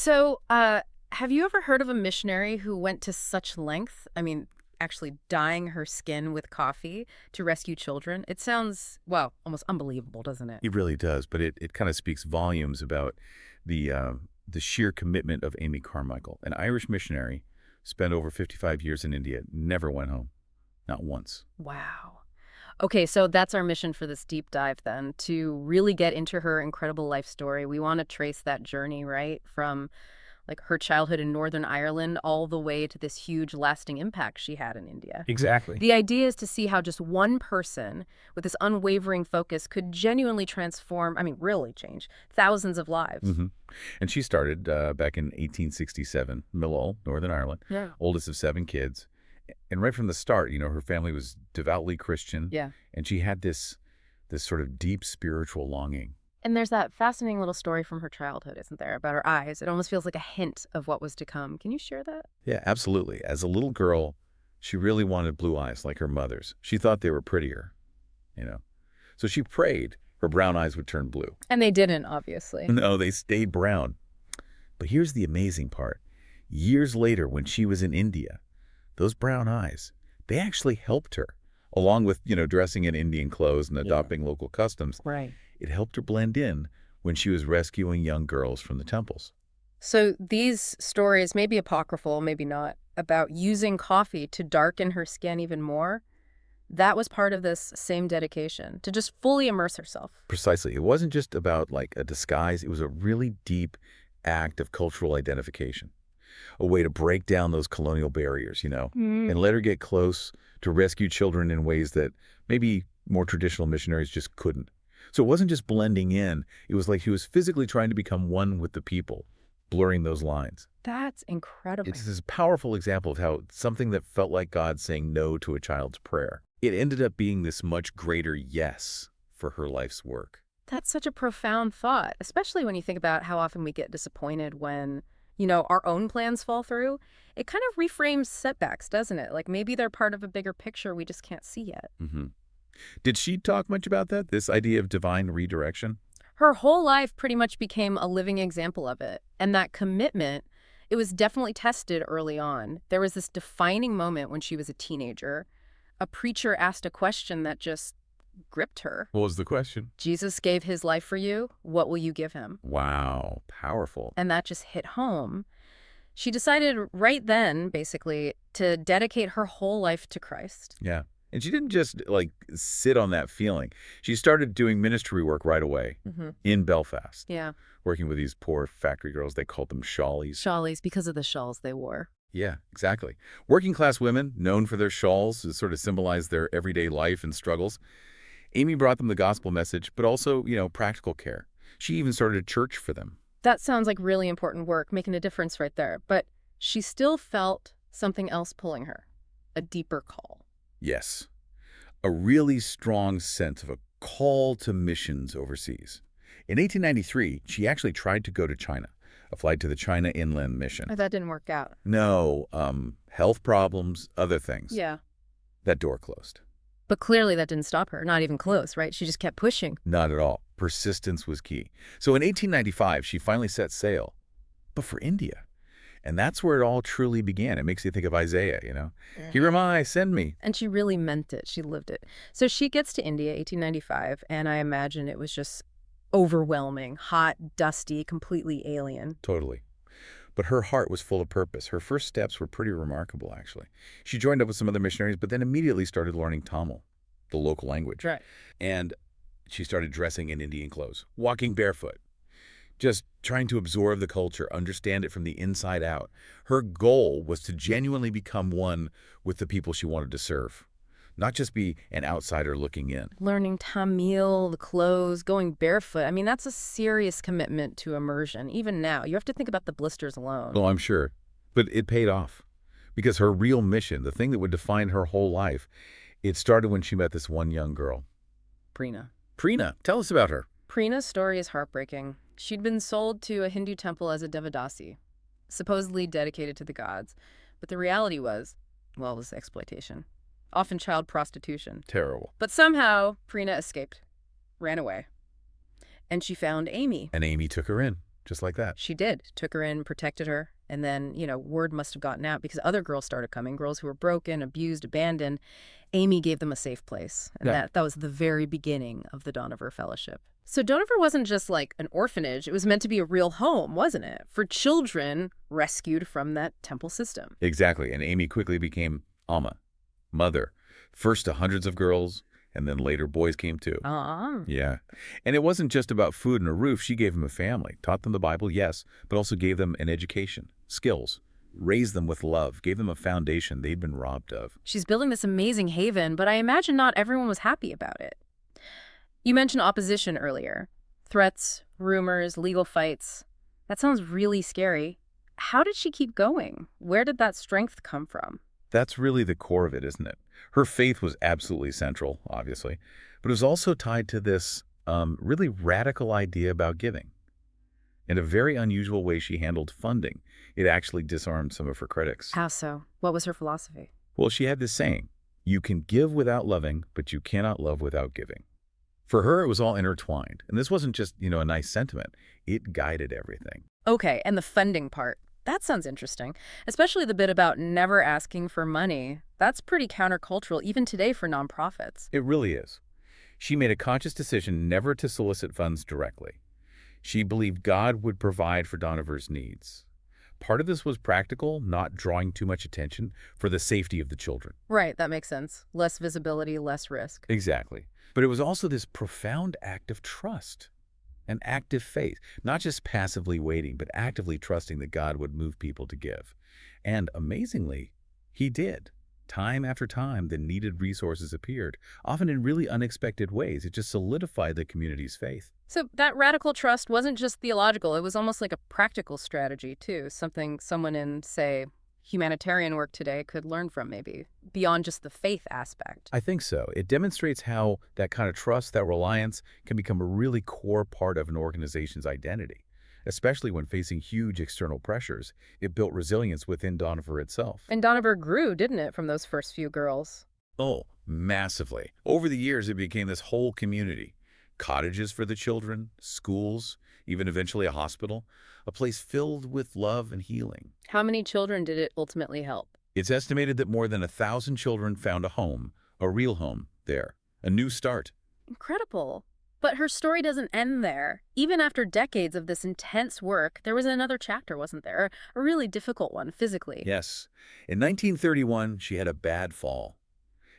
So, have you ever heard of a missionary who went to such length? I mean, actually dyeing her skin with coffee to rescue children? It sounds, well, almost unbelievable, doesn't it? It really does, but it kind of speaks volumes about the uh, the sheer commitment of Amy Carmichael, an Irish missionary, spent over 55 years in India, never went home, not once. Wow. Okay, so that's our mission for this deep dive then, to really get into her incredible life story. We want to trace that journey, right? From like her childhood in Northern Ireland all the way to this huge lasting impact she had in India. Exactly. The idea is to see how just one person with this unwavering focus could genuinely transform, I mean, really change thousands of lives. hmm And she started back in 1867, Millall, Northern Ireland, Yeah. oldest of seven kids. And right from the start, her family was devoutly Christian, Yeah. and she had this sort of deep spiritual longing. And there's that fascinating little story from her childhood, isn't there, about her eyes? It almost feels like a hint of what was to come. Can you share that? Yeah, absolutely. As a little girl, she really wanted blue eyes like her mother's. She thought they were prettier, you know. So she prayed her brown eyes would turn blue. And they didn't, obviously. No, they stayed brown. But here's the amazing part. Years later, when she was in India, those brown eyes, they actually helped her, along with, dressing in Indian clothes and adopting local customs. Right. It helped her blend in when she was rescuing young girls from the temples. So these stories, maybe apocryphal, maybe not, about using coffee to darken her skin even more, that was part of this same dedication, to just fully immerse herself. Precisely. It wasn't just about like a disguise. It was a really deep act of cultural identification, a way to break down those colonial barriers, and let her get close to rescue children in ways that maybe more traditional missionaries just couldn't. So it wasn't just blending in. It was like he was physically trying to become one with the people, blurring those lines. That's incredible. It's this powerful example of how something that felt like God saying no to a child's prayer, it ended up being this much greater yes for her life's work. That's such a profound thought, especially when you think about how often we get disappointed when, our own plans fall through. It kind of reframes setbacks, doesn't it? Like maybe they're part of a bigger picture we just can't see yet. hmm Did she talk much about that, this idea of divine redirection? Her whole life pretty much became a living example of it. And that commitment, it was definitely tested early on. There was this defining moment when she was a teenager. A preacher asked a question that just gripped her. What was the question? Jesus gave his life for you. What will you give him? Wow, powerful. And that just hit home. She decided right then, basically, to dedicate her whole life to Christ. Yeah. And she didn't just like sit on that feeling. She started doing ministry work right away in Belfast, Yeah. working with these poor factory girls. They called them shawlies. Shawlies, because of the shawls they wore. Yeah, exactly. Working class women, known for their shawls to sort of symbolize their everyday life and struggles. Amy brought them the gospel message, but also, practical care. She even started a church for them. That sounds like really important work, making a difference right there. But she still felt something else pulling her, a deeper call. Yes, a really strong sense of a call to missions overseas. In 1893, she actually tried to go to China, a flight to the China Inland Mission. Oh, that didn't work out. No, health problems, other things. Yeah. That door closed. But clearly that didn't stop her, not even close, right? She just kept pushing. Not at all. Persistence was key. So in 1895, she finally set sail, but for India. And that's where it all truly began. It makes you think of Isaiah. Here am I, send me. And she really meant it. She lived it. So she gets to India, 1895, and I imagine it was just overwhelming, hot, dusty, completely alien. Totally. But her heart was full of purpose. Her first steps were pretty remarkable, actually. She joined up with some other missionaries, but then immediately started learning Tamil, the local language. Right. And she started dressing in Indian clothes, walking barefoot, just trying to absorb the culture, understand it from the inside out. Her goal was to genuinely become one with the people she wanted to serve, not just be an outsider looking in. Learning Tamil, the clothes, going barefoot. I mean, that's a serious commitment to immersion. Even now, you have to think about the blisters alone. Oh, I'm sure. But it paid off because her real mission, the thing that would define her whole life, it started when she met this one young girl. Prina. Prina, tell us about her. Prina's story is heartbreaking. She'd been sold to a Hindu temple as a devadasi, supposedly dedicated to the gods. But the reality was, well, it was exploitation. Often child prostitution. Terrible. But somehow, Prina escaped, ran away. And she found Amy. And Amy took her in. just like that. She did. Took her in, protected her. And then, word must have gotten out because other girls started coming, girls who were broken, abused, abandoned. Amy gave them a safe place. And Yeah. that was the very beginning of the Donover Fellowship. So Donover wasn't just like an orphanage. It was meant to be a real home, wasn't it? For children rescued from that temple system. Exactly. And Amy quickly became Amma, mother. First to hundreds of girls, and then later boys came too. Ah. Yeah. And it wasn't just about food and a roof. She gave them a family, taught them the Bible, yes, but also gave them an education, skills, raised them with love, gave them a foundation they'd been robbed of. She's building this amazing haven, but I imagine not everyone was happy about it. You mentioned opposition earlier. Threats, rumors, legal fights. That sounds really scary. How did she keep going? Where did that strength come from? That's really the core of it, isn't it? Her faith was absolutely central, obviously, but it was also tied to this really radical idea about giving. In a very unusual way, she handled funding. It actually disarmed some of her critics. How so? What was her philosophy? Well, she had this saying, you can give without loving, but you cannot love without giving. For her, it was all intertwined. And this wasn't just, a nice sentiment. It guided everything. Okay, and the funding part. That sounds interesting, especially the bit about never asking for money. That's pretty countercultural, even today, for nonprofits. It really is. She made a conscious decision never to solicit funds directly. She believed God would provide for Donover's needs. Part of this was practical, not drawing too much attention for the safety of the children. Right, that makes sense. Less visibility, less risk. Exactly. But it was also this profound act of trust, an active faith, not just passively waiting, but actively trusting that God would move people to give. And amazingly, he did. Time after time, the needed resources appeared, often in really unexpected ways. It just solidified the community's faith. So that radical trust wasn't just theological. It was almost like a practical strategy, too. Something someone in, say, humanitarian work today could learn from, maybe, beyond just the faith aspect. I think so. It demonstrates how that kind of trust, that reliance, can become a really core part of an organization's identity, especially when facing huge external pressures. It built resilience within Donover itself. And Donover grew, didn't it, from those first few girls? Oh, massively. Over the years, it became this whole community. Cottages for the children, schools, even eventually a hospital, a place filled with love and healing. How many children did it ultimately help? It's estimated that more than 1,000 children found a home, a real home, there. A new start. Incredible. But her story doesn't end there. Even after decades of this intense work, there was another chapter, wasn't there? A really difficult one, physically. Yes. In 1931, she had a bad fall.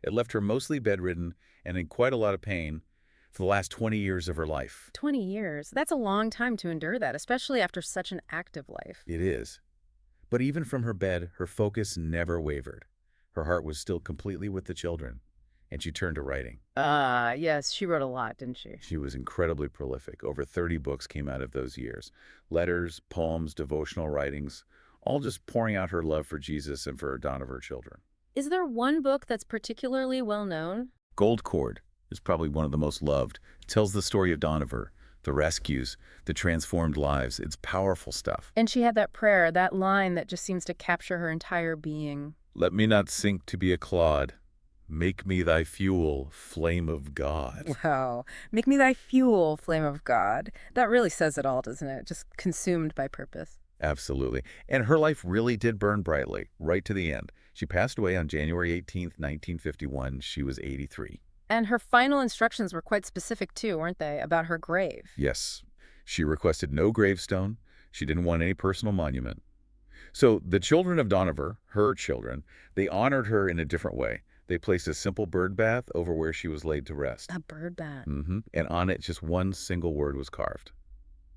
It left her mostly bedridden and in quite a lot of pain for the last 20 years of her life. 20 years. That's a long time to endure that, especially after such an active life. It is. But even from her bed, her focus never wavered. Her heart was still completely with the children, and she turned to writing. Yes, she wrote a lot, didn't she? She was incredibly prolific. Over 30 books came out of those years. Letters, poems, devotional writings, all just pouring out her love for Jesus and for her Donover children. Is there one book that's particularly well known? Gold Cord is probably one of the most loved. It tells the story of Donover, the rescues, the transformed lives. It's powerful stuff. And she had that prayer, that line that just seems to capture her entire being. Let me not sink to be a clod. Make me thy fuel, flame of God. Wow. Make me thy fuel, flame of God. That really says it all, doesn't it? Just consumed by purpose. Absolutely. And her life really did burn brightly, right to the end. She passed away on January 18th, 1951. She was 83. And her final instructions were quite specific, too, weren't they, about her grave? Yes. She requested no gravestone. She didn't want any personal monument. So the children of Donover, her children, they honored her in a different way. They placed a simple bird bath over where she was laid to rest. A bird bath. And on it, just one single word was carved.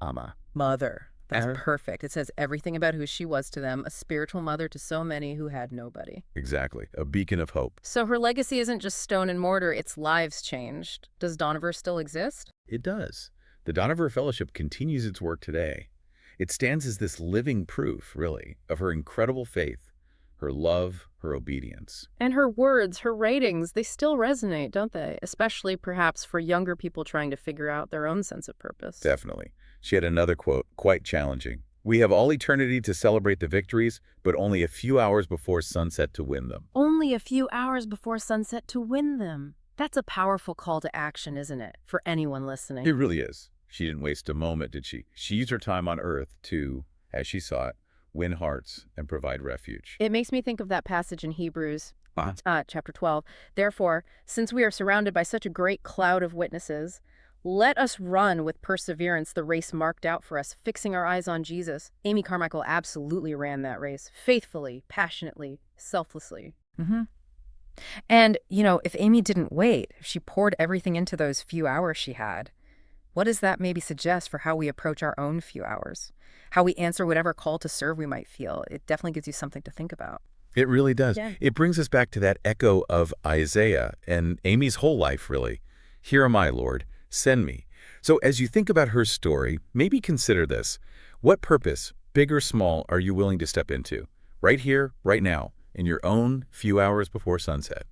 Amma. Mother. That's perfect. It says everything about who she was to them, a spiritual mother to so many who had nobody. Exactly. A beacon of hope. So her legacy isn't just stone and mortar, its lives changed. Does Donover still exist? It does. The Donover Fellowship continues its work today. It stands as this living proof, really, of her incredible faith, her love, her obedience. And her words, her writings, they still resonate, don't they? Especially perhaps for younger people trying to figure out their own sense of purpose. Definitely. She had another quote, quite challenging. We have all eternity to celebrate the victories, but only a few hours before sunset to win them. Only a few hours before sunset to win them. That's a powerful call to action, isn't it, for anyone listening? It really is. She didn't waste a moment, did she? She used her time on earth to, as she saw it, win hearts and provide refuge. It makes me think of that passage in Hebrews, Uh, chapter 12. Therefore, since we are surrounded by such a great cloud of witnesses, let us run with perseverance the race marked out for us, fixing our eyes on Jesus. Amy Carmichael absolutely ran that race, faithfully, passionately, selflessly. hmm And, if Amy didn't wait, if she poured everything into those few hours she had, what does that maybe suggest for how we approach our own few hours? How we answer whatever call to serve we might feel? It definitely gives you something to think about. It really does. Yeah. It brings us back to that echo of Isaiah and Amy's whole life, really. Here am I, Lord, send me. So as you think about her story, maybe consider this. What purpose, big or small, are you willing to step into? Right here, right now, in your own few hours before sunset.